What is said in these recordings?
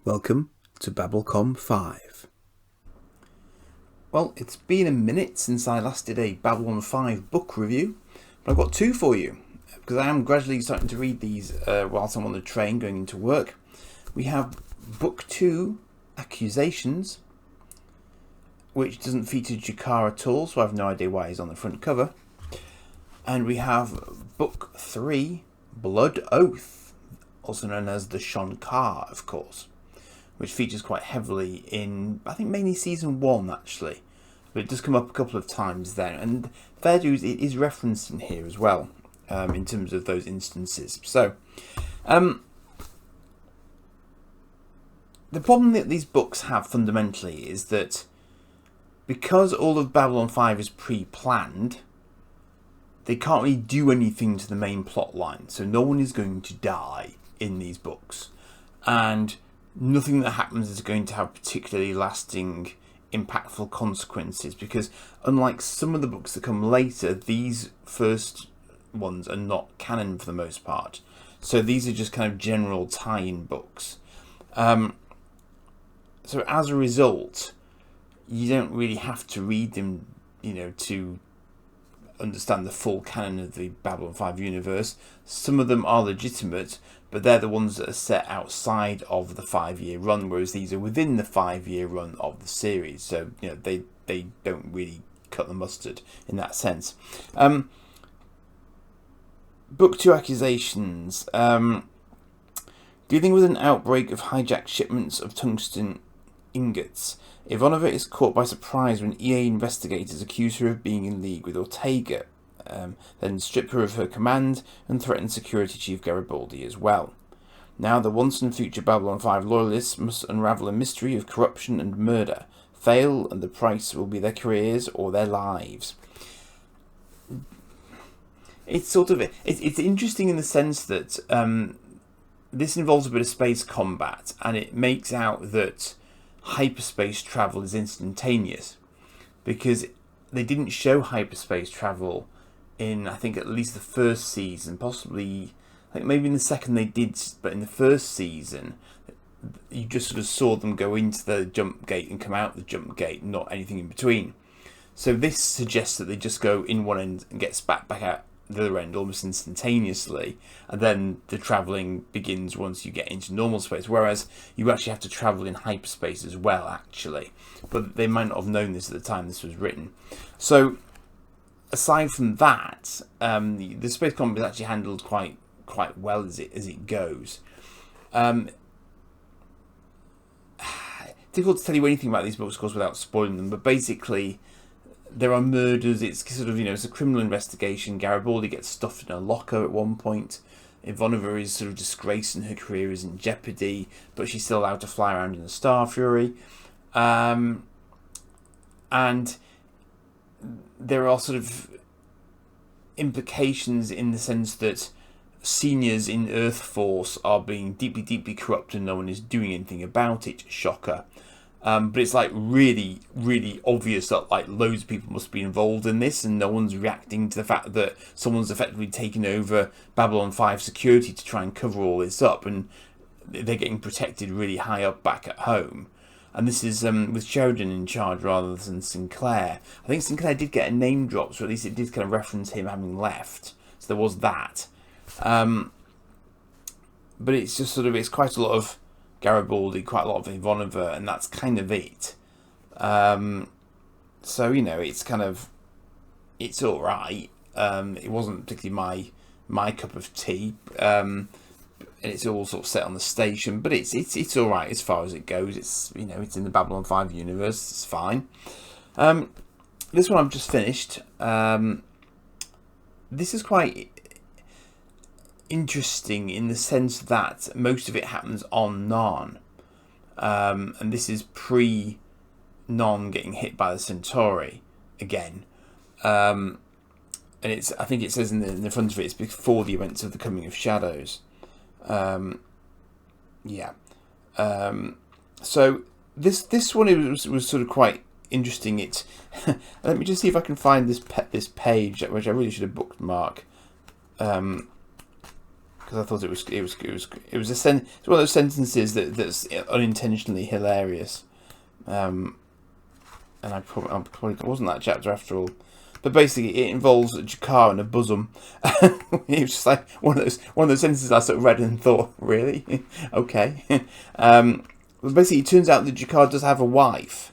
Welcome to Babblecom 5. Well, it's been a minute since I last did a Babylon 5 book review, but I've got two for you, because I am gradually starting to read these whilst I'm on the train going into work. We have Book 2, Accusations, which doesn't feature Jakar at all, so I have no idea why he's on the front cover. And we have Book 3, Blood Oath, also known as the Shankar, of course, which features quite heavily in, I think, mainly Season 1, actually. But it does come up a couple of times then. And fair dues, it is referenced in here as well, in terms of those instances. So, the problem that these books have fundamentally is that because all of Babylon 5 is pre-planned, they can't really do anything to the main plot line. So no one is going to die in these books. And nothing that happens is going to have particularly lasting, impactful consequences, because unlike some of the books that come later, these first ones are not canon for the most part. So these are just kind of general tie-in books. So as a result, you don't really have to read them, to understand the full canon of the Babylon 5 universe. Some of them are legitimate, but they're the ones that are set outside of the 5-year run, whereas these are within the 5-year run of the series. So, they don't really cut the mustard in that sense. Book 2, Accusations. Dealing with an outbreak of hijacked shipments of tungsten ingots, Ivanova is caught by surprise when EA investigators accuse her of being in league with Ortega, then strip her of her command and threaten Security Chief Garibaldi as well. Now the once and future Babylon 5 loyalists must unravel a mystery of corruption and murder. Fail, and the price will be their careers or their lives. It's it's interesting in the sense that this involves a bit of space combat, and it makes out that hyperspace travel is instantaneous, because they didn't show hyperspace travel in, I think, at least the first season, possibly, I think maybe in the second they did, but in the first season you just sort of saw them go into the jump gate and come out the jump gate, not anything in between. So this suggests that they just go in one end and get spat back out the other end almost instantaneously, and then the travelling begins once you get into normal space, whereas you actually have to travel in hyperspace as well, actually, but they might not have known this at the time this was written. So aside from that, the space combat is actually handled quite well as it goes. Difficult to tell you anything about these books, of course, without spoiling them, but basically there are murders. It's sort of, it's a criminal investigation. Garibaldi gets stuffed in a locker at one point. Ivanova is sort of disgraced and her career is in jeopardy, but she's still allowed to fly around in the Star Fury. And there are sort of implications in the sense that seniors in Earth Force are being deeply, deeply corrupt and no one is doing anything about it. Shocker. But it's really, really obvious that loads of people must be involved in this, and no one's reacting to the fact that someone's effectively taken over Babylon 5 security to try and cover all this up, and they're getting protected really high up back at home. And this is with Sheridan in charge rather than Sinclair. I think Sinclair did get a name drop, so at least it did kind of reference him having left. So there was that. But it's just it's quite a lot of Garibaldi, quite a lot of Ivanova, and that's kind of it. So, it's alright. It wasn't particularly my cup of tea. And it's all sort of set on the station, but it's alright as far as it goes. It's it's in the Babylon 5 universe. It's fine. This one I've just finished. This is quite interesting in the sense that most of it happens on Narn, and this is pre-Non getting hit by the Centauri again. And I think it says in the front of it, it's before the events of the Coming of Shadows. So this one was sort of quite interesting. It let me just see if I can find this page, which I really should have bookmarked. because I thought it was it's one of those sentences that's unintentionally hilarious. And I probably it wasn't that chapter after all. But basically, it involves Jakar and a bosom. It was just like one of those sentences I sort of read and thought, really, okay. But basically, it turns out that Jakar does have a wife,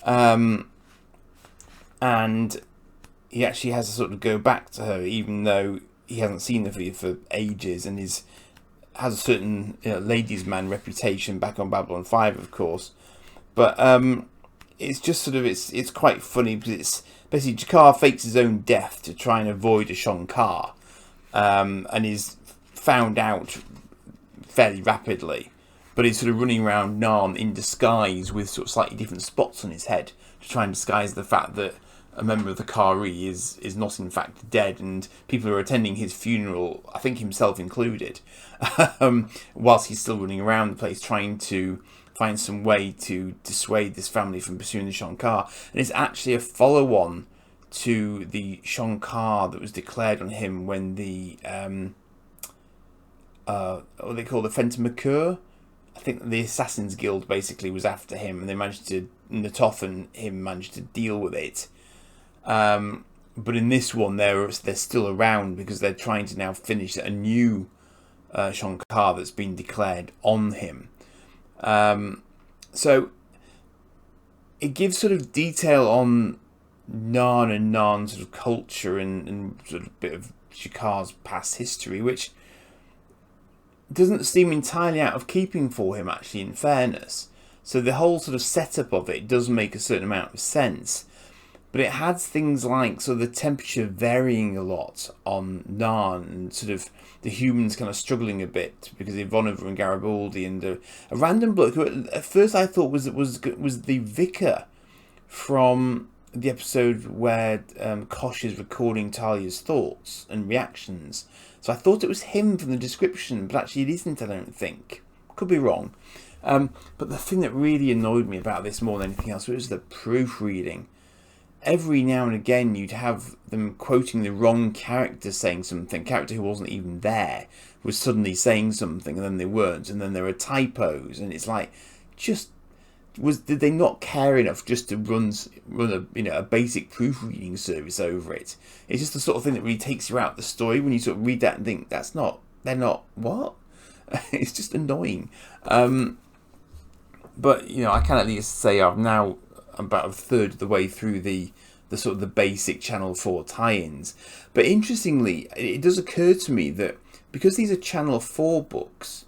and he actually has to sort of go back to her, even though he hasn't seen her for ages, and has a certain ladies' man reputation back on Babylon 5, of course. But it's just sort of it's quite funny because it's basically Jakar fakes his own death to try and avoid a Shankar, and is found out fairly rapidly. But he's sort of running around Narn in disguise with sort of slightly different spots on his head to try and disguise the fact that a member of the Kari is not in fact dead, and people are attending his funeral, I think himself included, whilst he's still running around the place trying to find some way to dissuade this family from pursuing the Shankar. And it's actually a follow-on to the Shankar that was declared on him when the what they call the Fentimacur. I think the Assassin's Guild basically was after him, and they managed to, Natoff and him managed to deal with it. But in this one, they're still around because they're trying to now finish a new Shankar that's been declared on him. So it gives sort of detail on Narn and Narn's sort of culture and sort of a bit of Jakar's past history, which doesn't seem entirely out of keeping for him, actually, in fairness. So the whole sort of setup of it does make a certain amount of sense. But it has things like sort of the temperature varying a lot on Narn, and sort of the humans kind of struggling a bit because of Ivanova and Garibaldi, and a random bloke who at first I thought was the vicar from the episode where Kosh is recording Talia's thoughts and reactions. So I thought it was him from the description, but actually it isn't, I don't think. Could be wrong. But the thing that really annoyed me about this more than anything else was the proofreading. Every now and again you'd have them quoting the wrong character saying something. Character who wasn't even there was suddenly saying something, and then they weren't, and then there were typos, and it's like, did they not care enough just to run a basic proofreading service over it? It's just the sort of thing that really takes you out of the story when you sort of read that and think they're not what? It's just annoying. But I can at least say I've now about a third of the way through the sort of the basic Channel 4 tie-ins. But interestingly, it does occur to me that because these are Channel 4 books,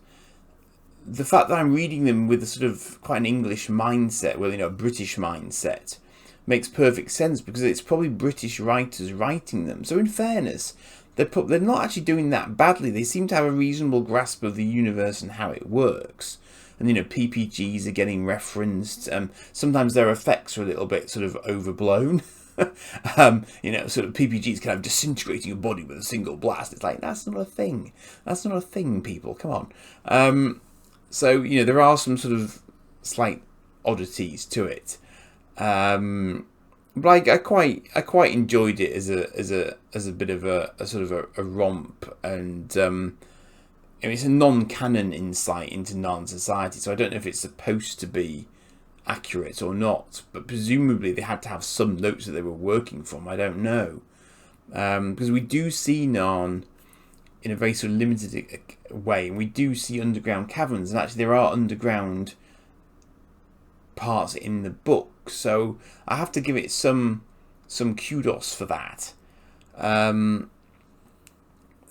the fact that I'm reading them with a sort of quite an English mindset, a British mindset, makes perfect sense, because it's probably British writers writing them. So in fairness, they're not actually doing that badly. They seem to have a reasonable grasp of the universe and how it works. And PPGs are getting referenced. Sometimes their effects are a little bit sort of overblown. Sort of PPGs kind of disintegrating your body with a single blast. It's like, that's not a thing. That's not a thing, people. Come on. So there are some sort of slight oddities to it. But I quite enjoyed it as a bit of a sort of a romp, and it's a non-canon insight into Narn society, so I don't know if it's supposed to be accurate or not, but presumably they had to have some notes that they were working from. I don't know, because we do see Narn in a very sort of limited way, and we do see underground caverns, and actually there are underground parts in the book, so I have to give it some kudos for that.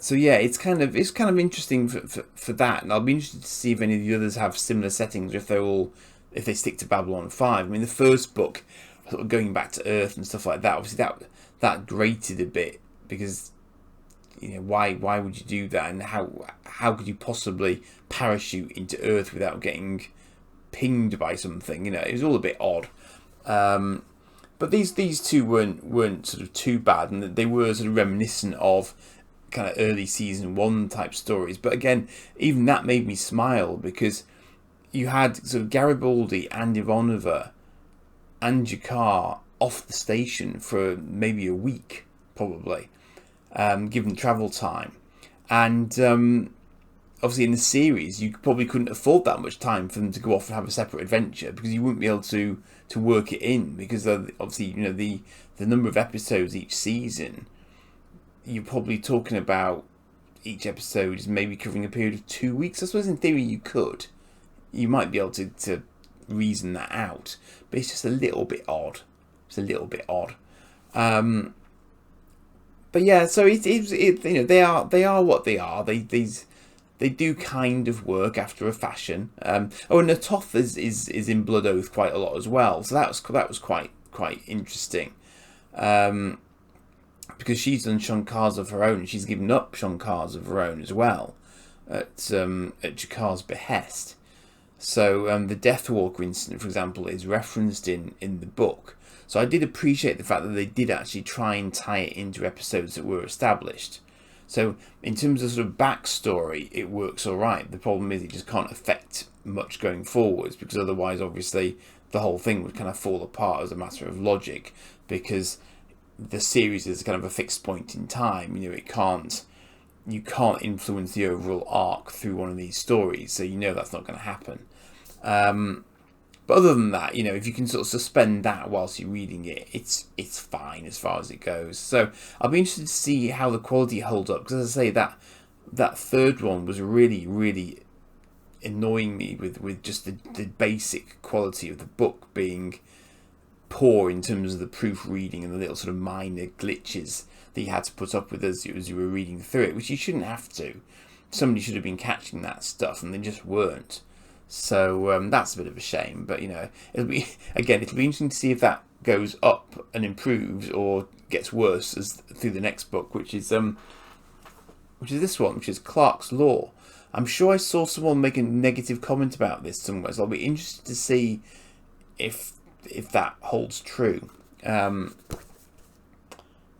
So yeah, it's kind of interesting for that, and I'll be interested to see if any of the others have similar settings, or if they stick to Babylon 5. I mean, the first book, sort of going back to Earth and stuff like that, obviously that grated a bit, because why would you do that, and how could you possibly parachute into Earth without getting pinged by something? It was all a bit odd. But these two weren't sort of too bad, and they were sort of reminiscent of kind of early season 1 type stories. But again, even that made me smile, because you had sort of Garibaldi and Ivanova and Jakar off the station for maybe a week, probably, given travel time. And obviously in the series, you probably couldn't afford that much time for them to go off and have a separate adventure, because you wouldn't be able to work it in, because obviously, you know, the number of episodes each season, you're probably talking about each episode is maybe covering a period of 2 weeks. I suppose in theory you might be able to reason that out, but it's just a little bit odd. It's a little bit odd. But yeah, so it you know, they are what they are. They do kind of work after a fashion. And Natoth is in Blood Oath quite a lot as well. So that was quite interesting. Because she's done Shankars of her own. She's given up Shankars of her own as well, at Jakar's behest. So the Deathwalker incident, for example, is referenced in the book. So I did appreciate the fact that they did actually try and tie it into episodes that were established. So in terms of sort of backstory, it works all right. The problem is it just can't affect much going forwards, because otherwise, obviously, the whole thing would kind of fall apart as a matter of logic, because the series is kind of a fixed point in time. You know, you can't influence the overall arc through one of these stories, so you know that's not going to happen. But other than that, you know, if you can sort of suspend that whilst you're reading it, it's fine as far as it goes. So I'll be interested to see how the quality holds up, because as I say, that third one was really annoying me with just the basic quality of the book being poor in terms of the proofreading and the little sort of minor glitches that you had to put up with as you were reading through it, which you shouldn't have to. Somebody should have been catching that stuff, and they just weren't. So that's a bit of a shame. But, you know, it'll be interesting to see if that goes up and improves or gets worse through the next book, which is this one, which is Clark's Law. I'm sure I saw someone make a negative comment about this somewhere, so I'll be interested to see if that holds true.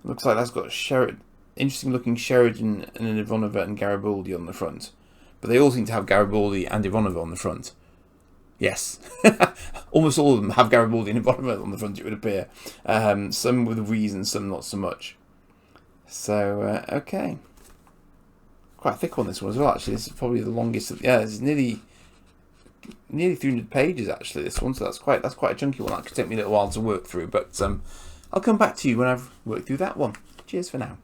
Looks like that's got interesting looking Sheridan and Ivanova and Garibaldi on the front. But they all seem to have Garibaldi and Ivanova on the front. Yes. Almost all of them have Garibaldi and Ivanova on the front, it would appear. Some with reasons, some not so much. So, okay. Quite thick on this one as well, actually. This is probably the longest. It's nearly 300 pages, actually, this one. So that's quite a chunky one. That could take me a little while to work through. But I'll come back to you when I've worked through that one. Cheers for now.